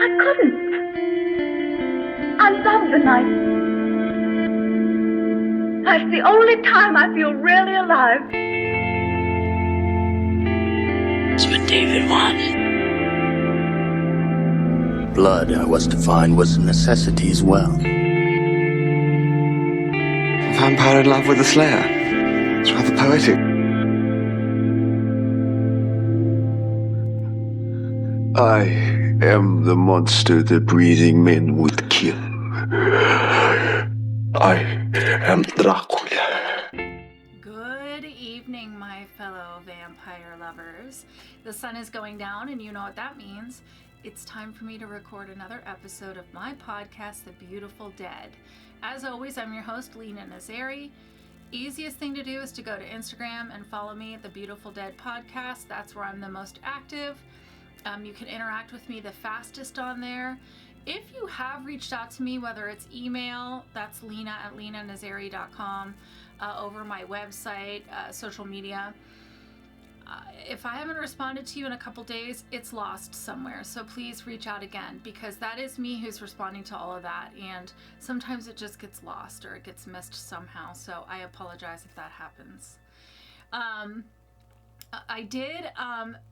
I couldn't. I love the night. That's the only time I feel really alive. That's what David wanted. Blood, I was to find, was a necessity as well. A vampire in love with a slayer. It's rather poetic. I am the monster the breathing men would kill. I am Dracula. Good evening, my fellow vampire lovers. The sun is going down, and you know what that means. It's time for me to record another episode of my podcast, The Beautiful Dead. As always, I'm your host, Lena. Easiest thing to do is to go to Instagram and follow me at The Beautiful Dead Podcast. That's where I'm the most active. You can interact with me the fastest on there. If you have reached out to me, whether it's email, that's lena@lenanazeri.com, over my website, social media. If I haven't responded to you in a couple days, it's lost somewhere. So please reach out again, because that is me who's responding to all of that. And sometimes it just gets lost or it gets missed somehow. So I apologize if that happens. I did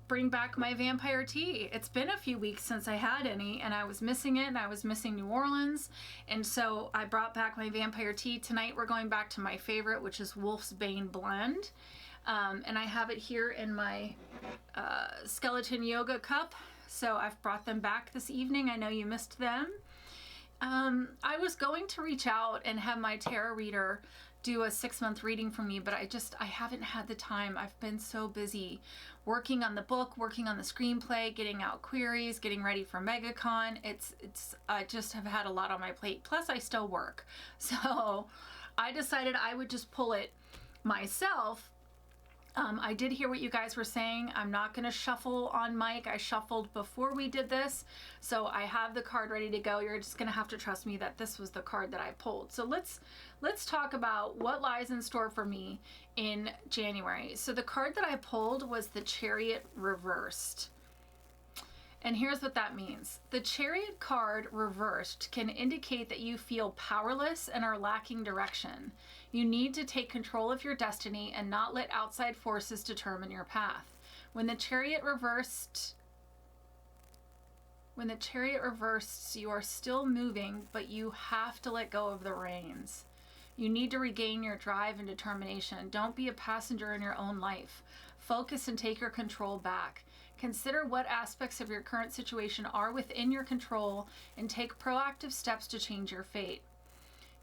bring back my vampire tea. It's been a few weeks since I had any, and I was missing it, and I was missing New Orleans, and so I brought back my vampire tea. Tonight we're going back to my favorite, which is Wolf's Bane Blend, and I have it here in my skeleton yoga cup, so I've brought them back this evening. I know you missed them. I was going to reach out and have my tarot reader do a 6-month reading for me, but I haven't had the time. I've been so busy working on the book, working on the screenplay, getting out queries, getting ready for MegaCon. I just have had a lot on my plate. Plus I still work. So I decided I would just pull it myself. I did hear what you guys were saying. I'm not going to shuffle on mic. I shuffled before we did this, so I have the card ready to go. You're just going to have to trust me that this was the card that I pulled. So let's talk about what lies in store for me in January. So the card that I pulled was the Chariot reversed. And here's what that means. The Chariot card reversed can indicate that you feel powerless and are lacking direction. You need to take control of your destiny and not let outside forces determine your path. When the Chariot reversed, you are still moving, but you have to let go of the reins. You need to regain your drive and determination. Don't be a passenger in your own life. Focus and take your control back. Consider what aspects of your current situation are within your control and take proactive steps to change your fate.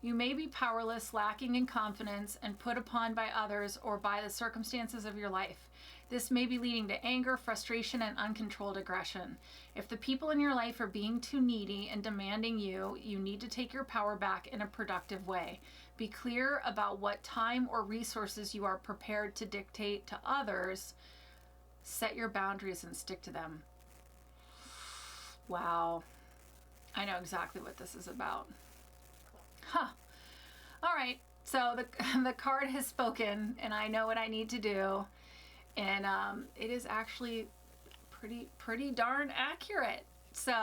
You may be powerless, lacking in confidence, and put upon by others or by the circumstances of your life. This may be leading to anger, frustration, and uncontrolled aggression. If the people in your life are being too needy and demanding you need to take your power back in a productive way. Be clear about what time or resources you are prepared to dictate to others. Set your boundaries and stick to them. Wow. I know exactly what this is about. All right, so the card has spoken, and I know what I need to do, and it is actually pretty darn accurate. So,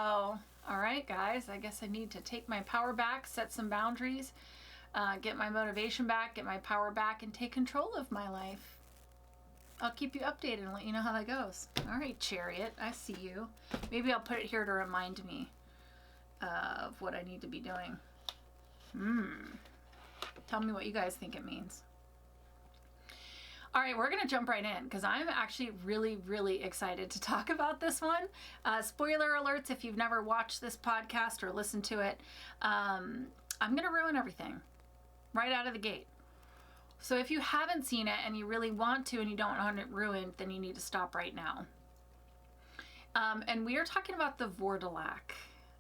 all right, guys, I guess I need to take my power back, set some boundaries, get my motivation back, get my power back, and take control of my life. I'll keep you updated and let you know how that goes. All right, Chariot, I see you. Maybe I'll put it here to remind me of what I need to be doing. Tell me what you guys think it means. All right, we're going to jump right in because I'm actually really, really excited to talk about this one. Spoiler alerts if you've never watched this podcast or listened to it. I'm going to ruin everything right out of the gate. So if you haven't seen it and you really want to and you don't want it ruined, then you need to stop right now. And we are talking about the Vourdalak.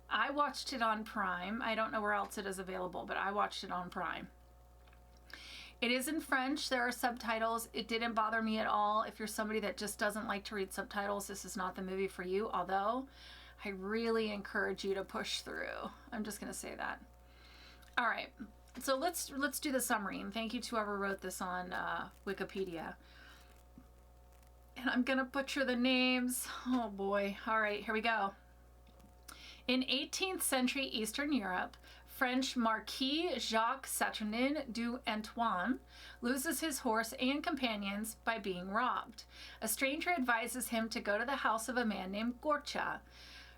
I watched it on Prime. I don't know where else it is available, but I watched it on Prime. It is in French. There are subtitles. It didn't bother me at all. If you're somebody that just doesn't like to read subtitles, this is not the movie for you, although I really encourage you to push through. I'm just going to say that. All right. So let's do the summary, and thank you to whoever wrote this on Wikipedia. And I'm going to butcher the names. Oh boy. All right, here we go. In 18th century Eastern Europe, French Marquis Jacques Saturnin du Antoine loses his horse and companions by being robbed. A stranger advises him to go to the house of a man named Gorcha.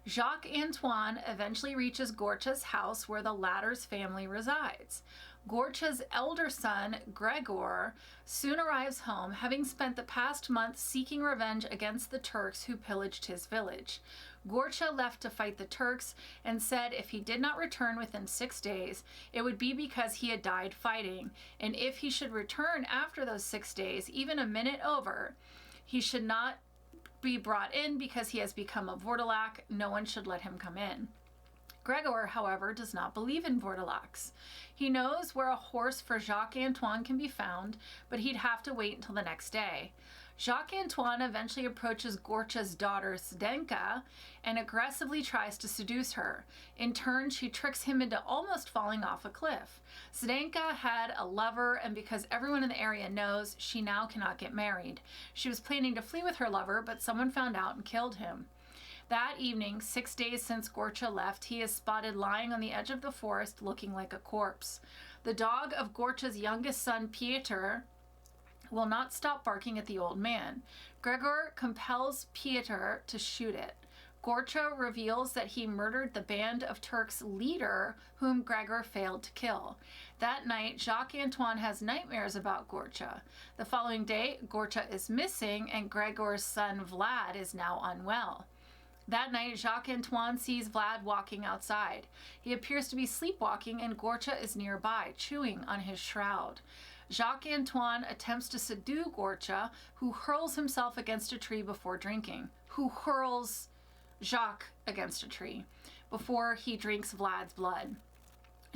Jacques Antoine eventually reaches Gorcha's house where the latter's family resides. Gorcha's elder son, Gregor, soon arrives home, having spent the past month seeking revenge against the Turks who pillaged his village. Gorcha left to fight the Turks and said if he did not return within 6 days, it would be because he had died fighting, and if he should return after those 6 days, even a minute over, he should not be brought in because he has become a Vourdalak. No one should let him come in. Gregor, however, does not believe in Vourdalaks. He knows where a horse for Jacques Antoine can be found, but he'd have to wait until the next day. Jacques Antoine eventually approaches Gorcha's daughter, Zdenka, and aggressively tries to seduce her. In turn, she tricks him into almost falling off a cliff. Zdenka had a lover, and because everyone in the area knows, she now cannot get married. She was planning to flee with her lover, but someone found out and killed him. That evening, 6 days since Gorcha left, he is spotted lying on the edge of the forest looking like a corpse. The dog of Gorcha's youngest son, Pieter, will not stop barking at the old man. Gregor compels Pieter to shoot it. Gorcha reveals that he murdered the band of Turks' leader, whom Gregor failed to kill. That night, Jacques Antoine has nightmares about Gorcha. The following day, Gorcha is missing, and Gregor's son Vlad is now unwell. That night, Jacques Antoine sees Vlad walking outside. He appears to be sleepwalking, and Gorcha is nearby, chewing on his shroud. Jacques Antoine attempts to subdue Gorcha, who hurls himself against a tree before drinking. Who hurls Jacques against a tree before he drinks Vlad's blood.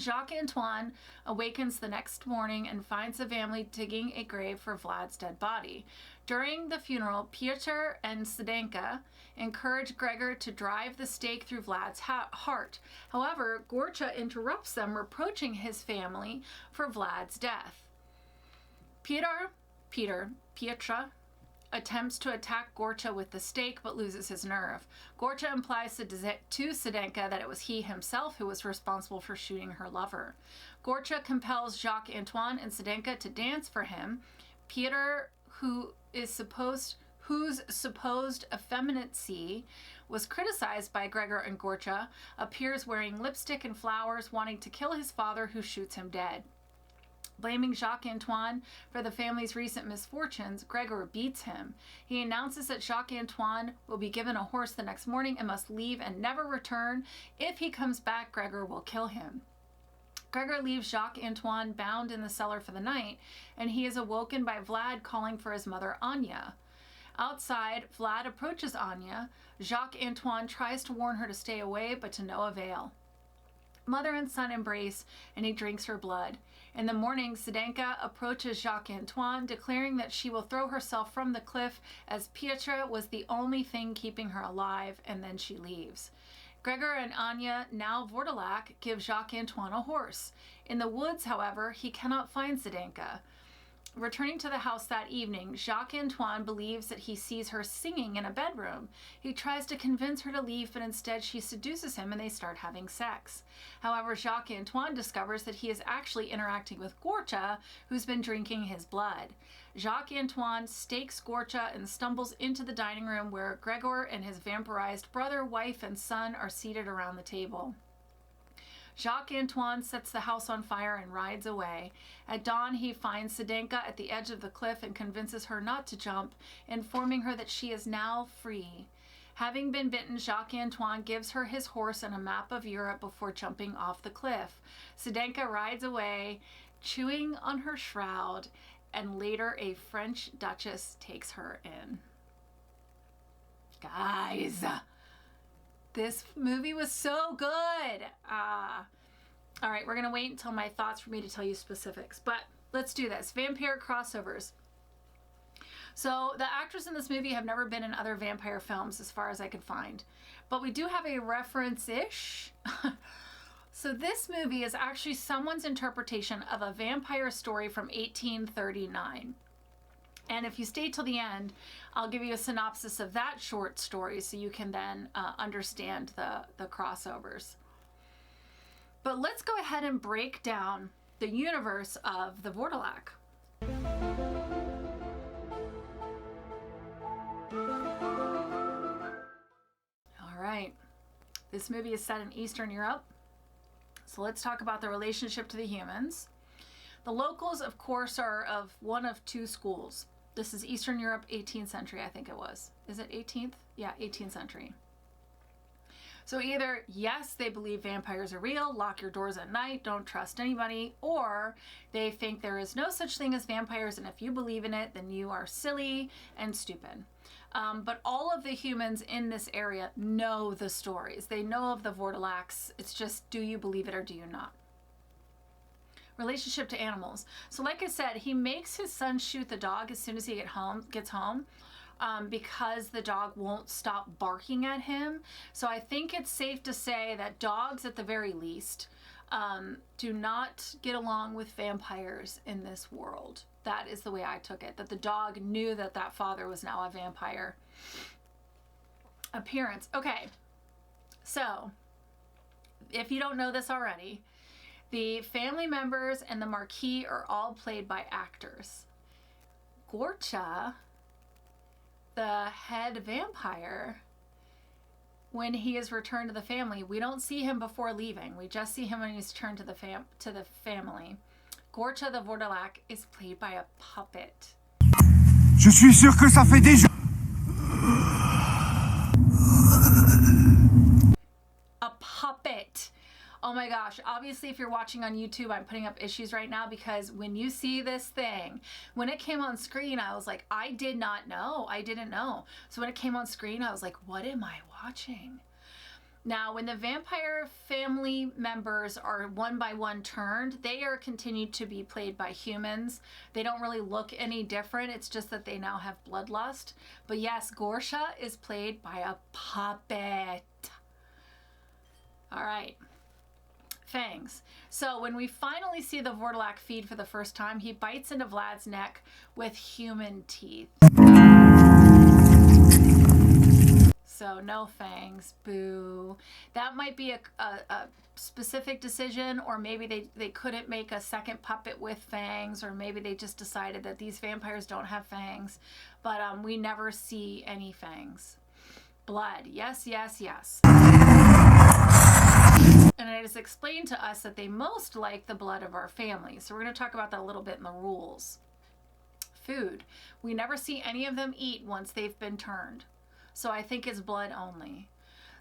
Jacques Antoine awakens the next morning and finds the family digging a grave for Vlad's dead body. During the funeral, Pieter and Zdenka encourage Gregor to drive the stake through Vlad's heart. However, Gorcha interrupts them, reproaching his family for Vlad's death. Pietra attempts to attack Gorcha with the stake but loses his nerve. Gorcha implies to Zdenka that it was he himself who was responsible for shooting her lover. Gorcha compels Jacques Antoine and Zdenka to dance for him. Pieter, whose supposed effeminacy was criticized by Gregor and Gorcha, appears wearing lipstick and flowers, wanting to kill his father, who shoots him dead. Blaming Jacques Antoine for the family's recent misfortunes, Gregor beats him. He announces that Jacques Antoine will be given a horse the next morning and must leave and never return. If he comes back, Gregor will kill him. Gregor leaves Jacques Antoine bound in the cellar for the night, and he is awoken by Vlad calling for his mother, Anya. Outside, Vlad approaches Anya. Jacques Antoine tries to warn her to stay away, but to no avail. Mother and son embrace, and he drinks her blood. In the morning, Zdenka approaches Jacques Antoine, declaring that she will throw herself from the cliff as Pietra was the only thing keeping her alive, and then she leaves. Gregor and Anya, now Vourdalak, give Jacques Antoine a horse. In the woods, however, he cannot find Zdenka. Returning to the house that evening, Jacques Antoine believes that he sees her singing in a bedroom. He tries to convince her to leave, but instead she seduces him and they start having sex. However, Jacques Antoine discovers that he is actually interacting with Gorcha, who's been drinking his blood. Jacques Antoine stakes Gorcha and stumbles into the dining room where Gregor and his vampirized brother, wife, and son are seated around the table. Jacques Antoine sets the house on fire and rides away. At dawn, he finds Zdenka at the edge of the cliff and convinces her not to jump, informing her that she is now free. Having been bitten, Jacques Antoine gives her his horse and a map of Europe before jumping off the cliff. Zdenka rides away, chewing on her shroud, and later a French duchess takes her in. Guys, this movie was so good. All right, we're going to wait until my thoughts for me to tell you specifics, but let's do this. Vampire crossovers. So the actors in this movie have never been in other vampire films as far as I could find, but we do have a reference-ish. So this movie is actually someone's interpretation of a vampire story from 1839. And if you stay till the end, I'll give you a synopsis of that short story so you can then understand the crossovers. But let's go ahead and break down the universe of the Vourdalak. All right. This movie is set in Eastern Europe. So let's talk about the relationship to the humans. The locals, of course, are of one of two schools. This is Eastern Europe, 18th century, I think it was. Is it 18th? Yeah, 18th century. So either, yes, they believe vampires are real, lock your doors at night, don't trust anybody, or they think there is no such thing as vampires, and if you believe in it, then you are silly and stupid. But all of the humans in this area know the stories. They know of the Vourdalaks. It's just, do you believe it or do you not? Relationship to animals. So like I said, he makes his son shoot the dog as soon as he gets home. Because the dog won't stop barking at him. So I think it's safe to say that dogs, at the very least, do not get along with vampires in this world. That is the way I took it, that the dog knew that that father was now a vampire. Appearance. Okay, so if you don't know this already, the family members and the Marquis are all played by actors. Gorcha, the head vampire, when he is returned to the family, we don't see him before leaving. We just see him when he's returned to the family. Gorcha the Vourdalak is played by a puppet. Je suis sûr que ça fait déjà. A puppet. Oh my gosh, obviously if you're watching on YouTube, I'm putting up issues right now because when you see this thing, when it came on screen, I was like, I didn't know. So when it came on screen, I was like, what am I watching? Now, when the vampire family members are one by one turned, they are continued to be played by humans. They don't really look any different. It's just that they now have bloodlust. But yes, Gorcha is played by a puppet. All right. Fangs. So when we finally see the Vourdalak feed for the first time, he bites into Vlad's neck with human teeth. So no fangs, boo. That might be a specific decision, or maybe they couldn't make a second puppet with fangs, or maybe they just decided that these vampires don't have fangs, but we never see any fangs. Blood, yes, yes, yes. And it is explained to us that they most like the blood of our family. So we're going to talk about that a little bit in the rules. Food. We never see any of them eat once they've been turned. So I think it's blood only.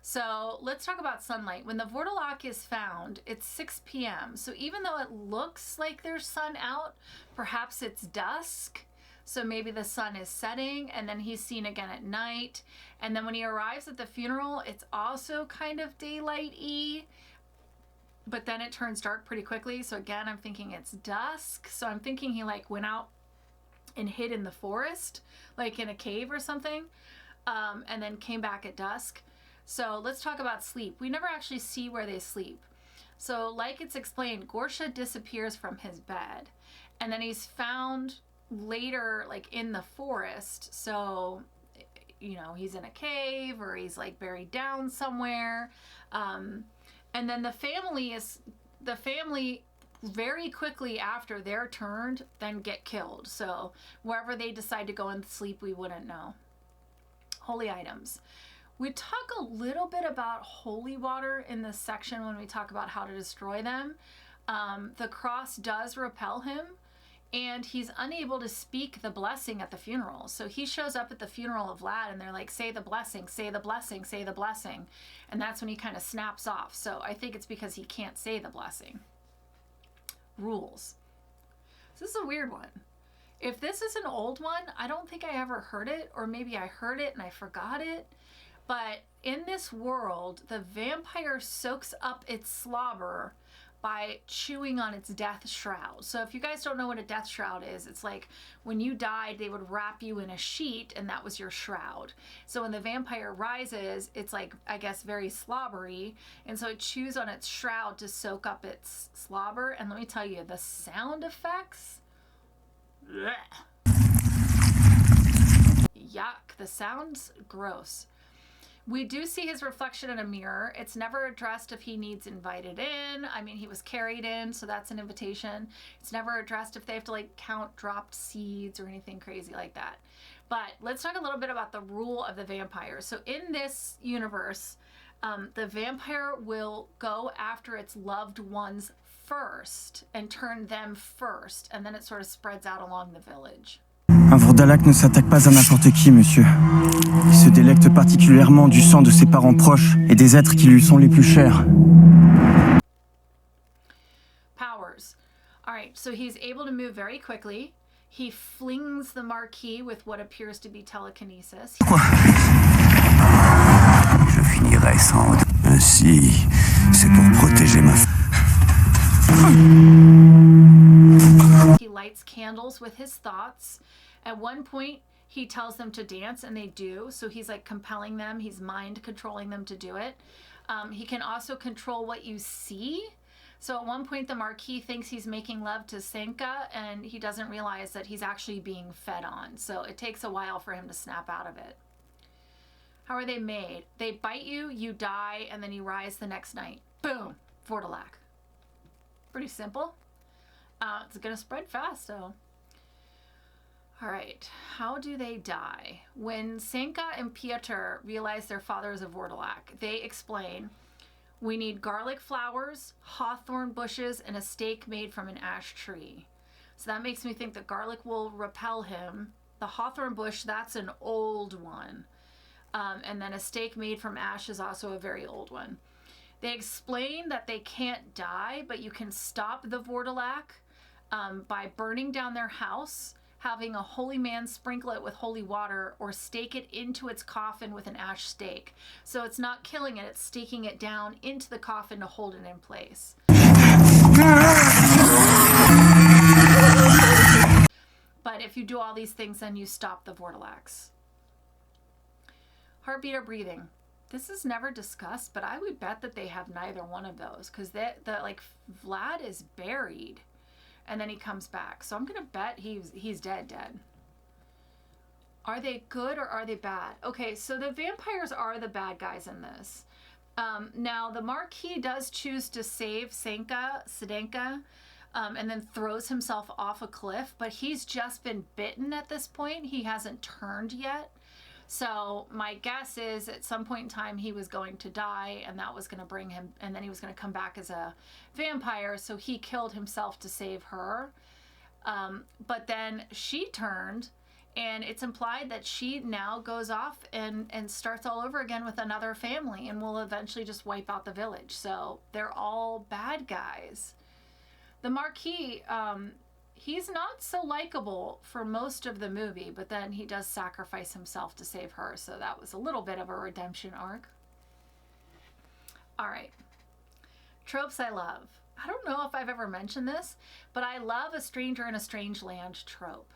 So let's talk about sunlight. When the Vourdalak is found, it's 6 p.m. So even though it looks like there's sun out, perhaps it's dusk. So maybe the sun is setting and then he's seen again at night. And then when he arrives at the funeral, it's also kind of daylight-y. But then it turns dark pretty quickly. So again, I'm thinking it's dusk. So I'm thinking he like went out and hid in the forest, like in a cave or something, and then came back at dusk. So let's talk about sleep. We never actually see where they sleep. So like it's explained, Gorcha disappears from his bed and then he's found later like in the forest. So, you know, he's in a cave or he's like buried down somewhere. And then the family very quickly after they're turned, then get killed. So wherever they decide to go and sleep, we wouldn't know. Holy items. We talk a little bit about holy water in this section when we talk about how to destroy them. The cross does repel him, and he's unable to speak the blessing at the funeral. So he shows up at the funeral of Vlad and they're like, say the blessing, say the blessing, say the blessing. And that's when he kind of snaps off. So I think it's because he can't say the blessing. Rules. So this is a weird one. If this is an old one, I don't think I ever heard it, or maybe I heard it and I forgot it. But in this world, the vampire soaks up its slobber by chewing on its death shroud. So if you guys don't know what a death shroud is, it's like when you died, they would wrap you in a sheet and that was your shroud. So when the vampire rises, it's like, I guess, very slobbery. And so it chews on its shroud to soak up its slobber. And let me tell you, the sound effects, bleh. Yuck, the sound's gross. We do see his reflection in a mirror. It's never addressed if he needs invited in. I mean, he was carried in, so that's an invitation. It's never addressed if they have to like count dropped seeds or anything crazy like that. But let's talk a little bit about the rule of the vampire. So in this universe, the vampire will go after its loved ones first and turn them first, and then it sort of spreads out along the village. Un Vourdalak ne s'attaque pas à n'importe qui, monsieur. Il se délecte particulièrement du sang de ses parents proches et des êtres qui lui sont les plus chers. Powers. All right, so he's able to move very quickly. He flings the marquis with what appears to be telekinesis. Quoi? Je finirai sans... Ainsi, c'est pour protéger ma... He lights candles with his thoughts. At one point, he tells them to dance, and they do. So he's like compelling them. He's mind controlling them to do it. He can also control what you see. So at one point, the Marquis thinks he's making love to Senka, and he doesn't realize that he's actually being fed on. So it takes a while for him to snap out of it. How are they made? They bite you, you die, and then you rise the next night. Boom! Vourdalak. Pretty simple. It's going to spread fast, though. All right, how do they die? When Senka and Piotr realize their father is a Vourdalak, they explain, we need garlic flowers, hawthorn bushes, and a stake made from an ash tree. So that makes me think that garlic will repel him. The hawthorn bush, that's an old one. And then a stake made from ash is also a very old one. They explain that they can't die, but you can stop the Vourdalak by burning down their house, having a holy man sprinkle it with holy water, or stake it into its coffin with an ash stake. So it's not killing it, it's staking it down into the coffin to hold it in place. But if you do all these things, then you stop the Vourdalaks. Heartbeat or breathing. This is never discussed, but I would bet that they have neither one of those, because like Vlad is buried. And then he comes back. So I'm going to bet he's dead. Are they good or are they bad? Okay, so the vampires are the bad guys in this. Now, the Marquis does choose to save Sedenka, and then throws himself off a cliff. But he's just been bitten at this point. He hasn't turned yet. So my guess is at some point in time he was going to die, and that was going to bring him, and then he was going to come back as a vampire, so he killed himself to save her. But then she turned, and it's implied that she now goes off and starts all over again with another family and will eventually just wipe out the village. So they're all bad guys. The Marquis, he's not so likable for most of the movie, but then he does sacrifice himself to save her, so that was a little bit of a redemption arc. All right. Tropes I love. I don't know if I've ever mentioned this, but I love a stranger in a strange land trope.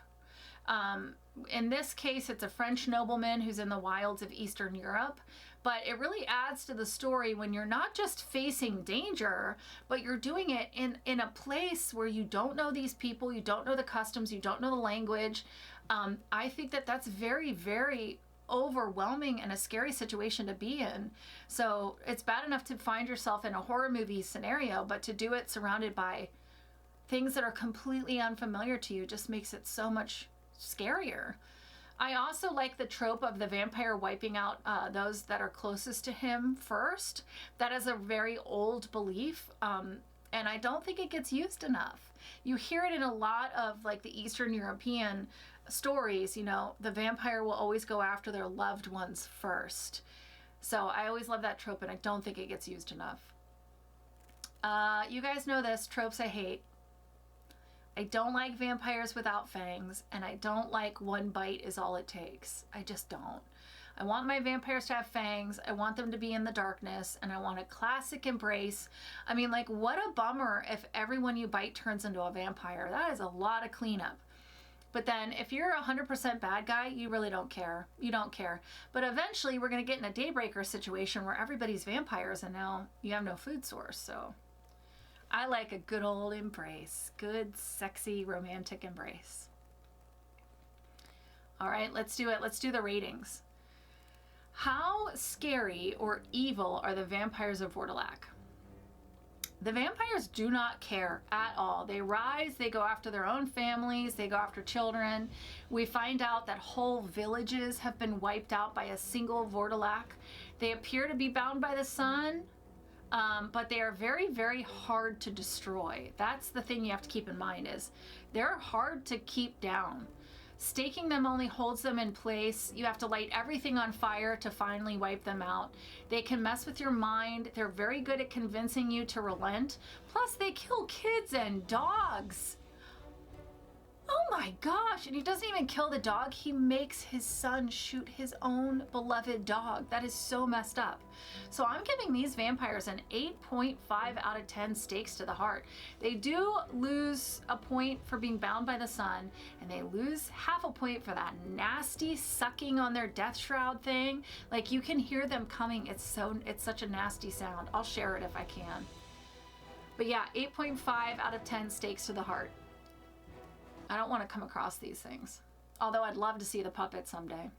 In this case, it's a French nobleman who's in the wilds of Eastern Europe, but it really adds to the story when you're not just facing danger, but you're doing it in a place where you don't know these people, you don't know the customs, you don't know the language. I think that that's very, very overwhelming and a scary situation to be in. So it's bad enough to find yourself in a horror movie scenario, but to do it surrounded by things that are completely unfamiliar to you just makes it so much scarier. I also like the trope of the vampire wiping out those that are closest to him first. That is a very old belief, and I don't think it gets used enough. You hear it in a lot of like the Eastern European stories, you know, the vampire will always go after their loved ones first. So I always love that trope, and I don't think it gets used enough. You guys know this, tropes I hate. I don't like vampires without fangs, and I don't like one bite is all it takes. I just don't. I want my vampires to have fangs, I want them to be in the darkness, and I want a classic embrace. I mean, like, what a bummer if everyone you bite turns into a vampire. That is a lot of cleanup. But then if you're 100% bad guy, you really don't care. You don't care. But eventually we're going to get in a Daybreaker situation where everybody's vampires and now you have no food source, so... I like a good old embrace. Good, sexy, romantic embrace. All right, let's do it. Let's do the ratings. How scary or evil are the vampires of Vourdalak? The vampires do not care at all. They rise, they go after their own families, they go after children. We find out that whole villages have been wiped out by a single Vourdalak. They appear to be bound by the sun, but they are very, very hard to destroy. That's the thing you have to keep in mind, is they're hard to keep down. Staking them only holds them in place. You have to light everything on fire to finally wipe them out. They can mess with your mind. They're very good at convincing you to relent. Plus, they kill kids and dogs. Oh my gosh, and he doesn't even kill the dog. He makes his son shoot his own beloved dog. That is so messed up. So I'm giving these vampires an 8.5 out of 10 stakes to the heart. They do lose a point for being bound by the sun, and they lose half a point for that nasty sucking on their death shroud thing. Like, you can hear them coming. It's such a nasty sound. I'll share it if I can. But yeah, 8.5 out of 10 stakes to the heart. I don't want to come across these things, although I'd love to see the puppet someday.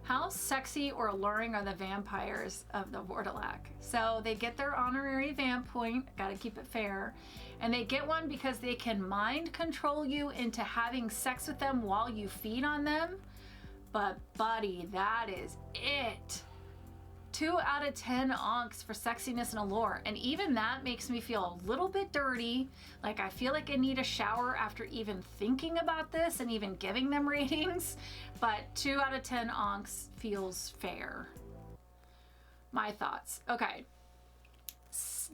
How sexy or alluring are the vampires of the Vourdalak? So they get their honorary vamp point, gotta keep it fair, and they get one because they can mind control you into having sex with them while you feed on them. But buddy, that is it. 2 out of 10 onks for sexiness and allure. And even that makes me feel a little bit dirty. Like, I feel like I need a shower after even thinking about this and even giving them ratings. But 2 out of 10 onks feels fair. My thoughts. Okay.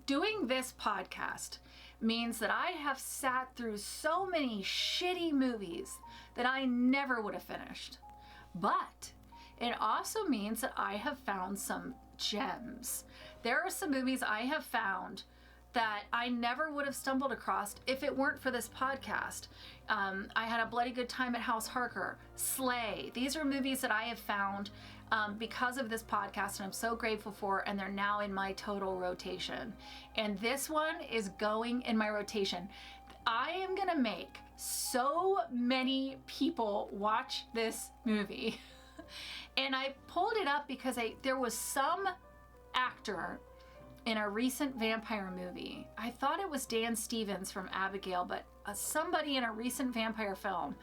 Doing this podcast means that I have sat through so many shitty movies that I never would have finished. But it also means that I have found some gems. There are some movies I have found that I never would have stumbled across if it weren't for this podcast. I had a bloody good time at House Harker, Slay. These are movies that I have found because of this podcast, and I'm so grateful for, and they're now in my total rotation. And this one is going in my rotation. I am gonna make so many people watch this movie. And I pulled it up because there was some actor in a recent vampire movie. I thought it was Dan Stevens from Abigail, but somebody in a recent vampire film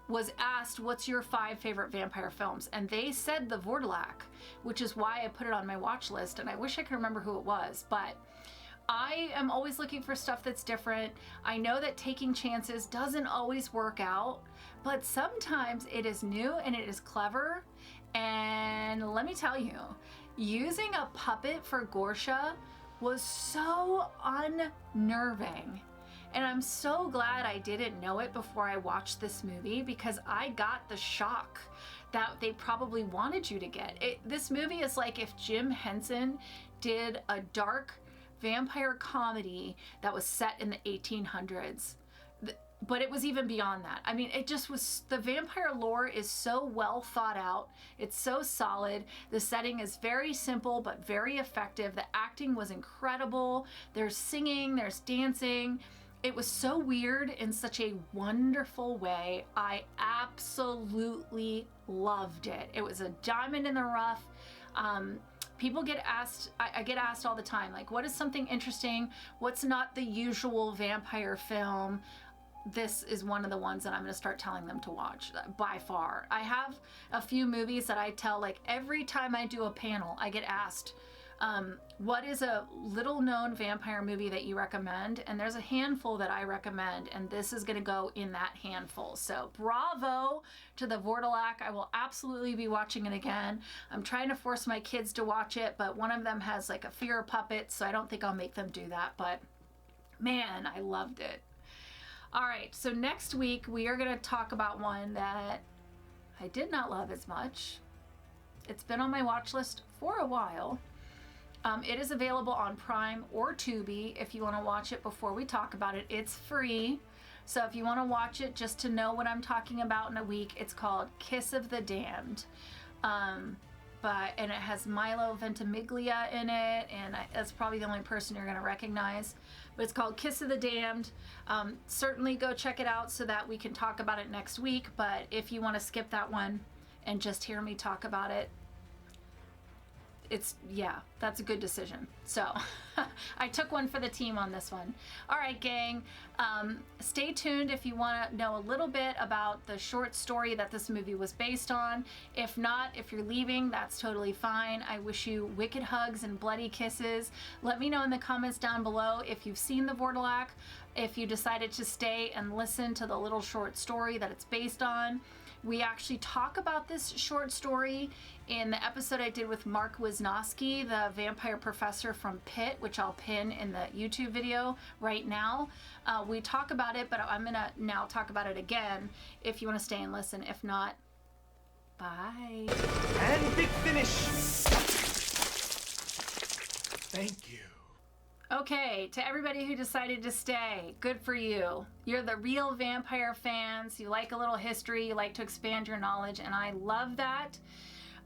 was asked, what's your 5 favorite vampire films? And they said The Vourdalak, which is why I put it on my watch list, and I wish I could remember who it was, but I am always looking for stuff that's different. I know that taking chances doesn't always work out, but sometimes it is new and it is clever. And let me tell you, using a puppet for Gorsha was so unnerving. And I'm so glad I didn't know it before I watched this movie, because I got the shock that they probably wanted you to get. This movie is like if Jim Henson did a dark vampire comedy that was set in the 1800s. But it was even beyond that. I mean, it just was, the vampire lore is so well thought out. It's so solid. The setting is very simple, but very effective. The acting was incredible. There's singing, there's dancing. It was so weird in such a wonderful way. I absolutely loved it. It was a diamond in the rough. People get asked, I get asked all the time, like, what is something interesting? What's not the usual vampire film? This is one of the ones that I'm going to start telling them to watch, by far. I have a few movies that I tell, like, every time I do a panel, I get asked, what is a little known vampire movie that you recommend? And there's a handful that I recommend, and this is going to go in that handful. So bravo to the Vourdalak. I will absolutely be watching it again. I'm trying to force my kids to watch it, but one of them has like a fear of puppets, so I don't think I'll make them do that. But man, I loved it. All right, so next week we are going to talk about one that I did not love as much. It's been on my watch list for a while. It is available on Prime or Tubi if you want to watch it before we talk about it. It's free. So if you want to watch it just to know what I'm talking about in a week, it's called Kiss of the Damned. But and it has Milo Ventimiglia in it, and that's probably the only person you're going to recognize. But it's called Kiss of the Damned. Certainly go check it out so that we can talk about it next week. But if you want to skip that one and just hear me talk about it, that's a good decision. So I took one for the team on this one. All right, gang, stay tuned if you want to know a little bit about the short story that this movie was based on. If not, if you're leaving, that's totally fine. I wish you wicked hugs and bloody kisses. Let me know in the comments down below if you've seen the Vourdalak, if you decided to stay and listen to the little short story that it's based on. We actually talk about this short story in the episode I did with Mark Wisnowski, the vampire professor from Pitt, which I'll pin in the YouTube video right now. We talk about it, but I'm going to now talk about it again if you want to stay and listen. If not, bye. And big finish. Thank you. Okay, to everybody who decided to stay, good for you. You're the real vampire fans. You like a little history, you like to expand your knowledge, and I love that.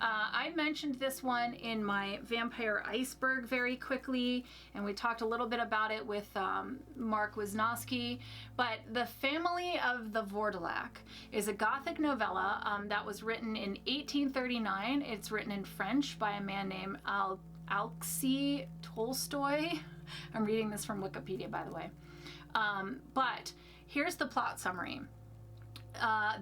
I mentioned this one in my Vampire Iceberg very quickly, and we talked a little bit about it with Mark Wisnowski. But The Family of the Vourdalak is a Gothic novella that was written in 1839. It's written in French by a man named Alexei Tolstoy. I'm reading this from Wikipedia, by the way. But here's the plot summary.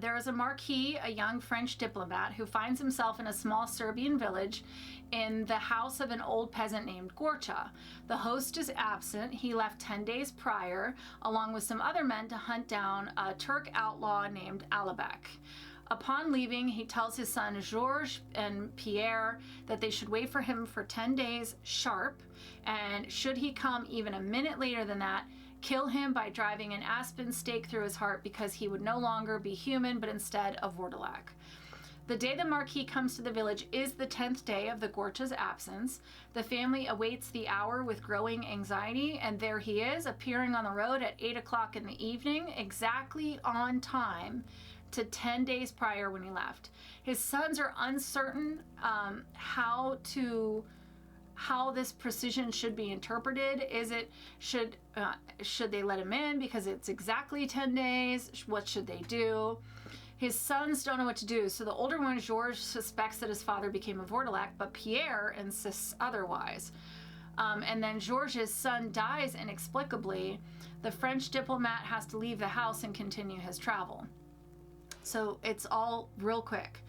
There is a marquis, a young French diplomat, who finds himself in a small Serbian village in the house of an old peasant named Gorcha. The host is absent. He left 10 days prior, along with some other men, to hunt down a Turk outlaw named Alabek. Upon leaving, he tells his son Georges and Pierre that they should wait for him for 10 days sharp, and should he come even a minute later than that, kill him by driving an aspen stake through his heart, because he would no longer be human but instead a Vourdalak. The day the Marquis comes to the village is the 10th day of the Gorcha's absence. The family awaits the hour with growing anxiety, and there he is, appearing on the road at 8 o'clock in the evening, exactly on time to 10 days prior when he left. His sons are uncertain how this precision should be interpreted. Should they let him in because it's exactly 10 days? What should they do? His sons don't know what to do, so the older one, Georges, suspects that his father became a Vourdalak, but Pierre insists otherwise. And then Georges' son dies inexplicably. The French diplomat has to leave the house and continue his travel. So it's all real quick.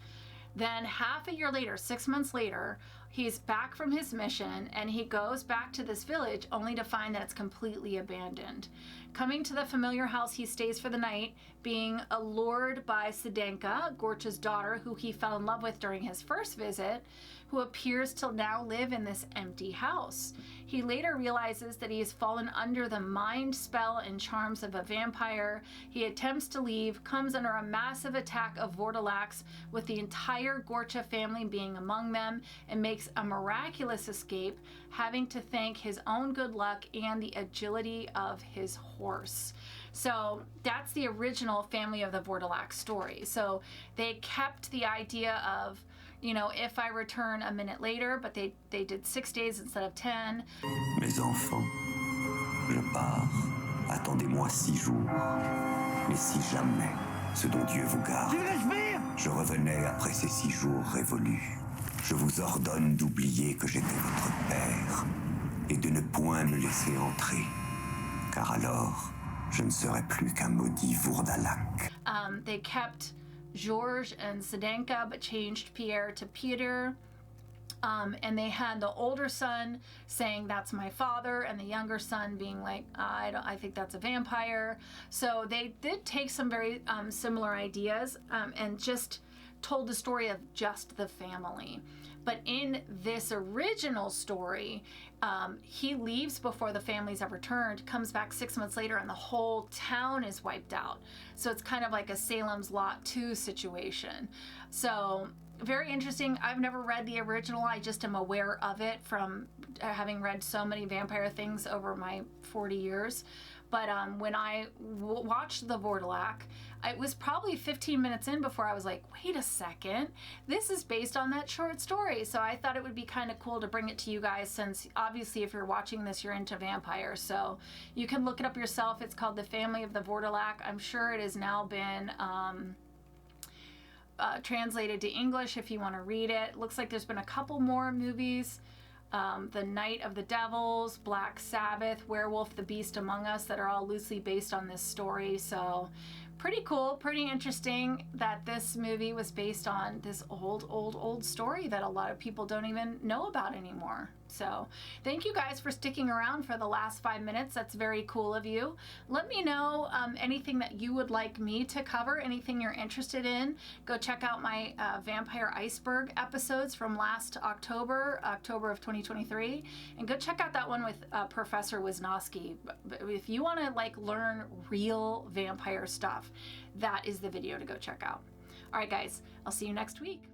Then half a year later, 6 months later, he's back from his mission, and he goes back to this village only to find that it's completely abandoned. Coming to the familiar house, he stays for the night, being allured by Sedenka, Gorcha's daughter, who he fell in love with during his first visit, who appears to now live in this empty house. He later realizes that he has fallen under the mind spell and charms of a vampire. He attempts to leave, comes under a massive attack of Vourdalaks, with the entire Gorcha family being among them, and makes a miraculous escape, having to thank his own good luck and the agility of his horse. So that's the original Family of the Vourdalak story. So they kept the idea of, you know, if I return a minute later, but they did 6 days instead of 10. Mes enfants, je pars. Attendez-moi 6 jours. Mais si jamais, ce dont Dieu vous garde, je revenais après ces 6 jours révolus, je vous ordonne d'oublier que j'étais votre père et de ne point me laisser entrer, car alors, je ne serai plus qu'un maudit Vourdalak. They kept Georges and Sedenka, but changed Pierre to Peter. And they had the older son saying, "That's my father," and the younger son being like, I think that's a vampire. So they did take some very similar ideas and just told the story of just the family. But in this original story, he leaves before the family's ever returned, comes back 6 months later, and the whole town is wiped out. So it's kind of like a Salem's Lot 2 situation. So very interesting. I've never read the original. I just am aware of it from having read so many vampire things over my 40 years. But when I watched the Vourdalak, it was probably 15 minutes in before I was like, wait a second, this is based on that short story. So I thought it would be kind of cool to bring it to you guys, since obviously if you're watching this, you're into vampires. So you can look it up yourself. It's called The Family of the Vourdalak. I'm sure it has now been translated to English if you want to read it. Looks like there's been a couple more movies. The Night of the Devils, Black Sabbath, Werewolf, the Beast Among Us, that are all loosely based on this story. So pretty cool, pretty interesting that this movie was based on this old story that a lot of people don't even know about anymore. So thank you guys for sticking around for the last 5 minutes. That's very cool of you. Let me know anything that you would like me to cover, anything you're interested in. Go check out my Vampire Iceberg episodes from last October of 2023, and go check out that one with Professor Wisnowski. If you want to like learn real vampire stuff, that is the video to go check out. All right, guys, I'll see you next week.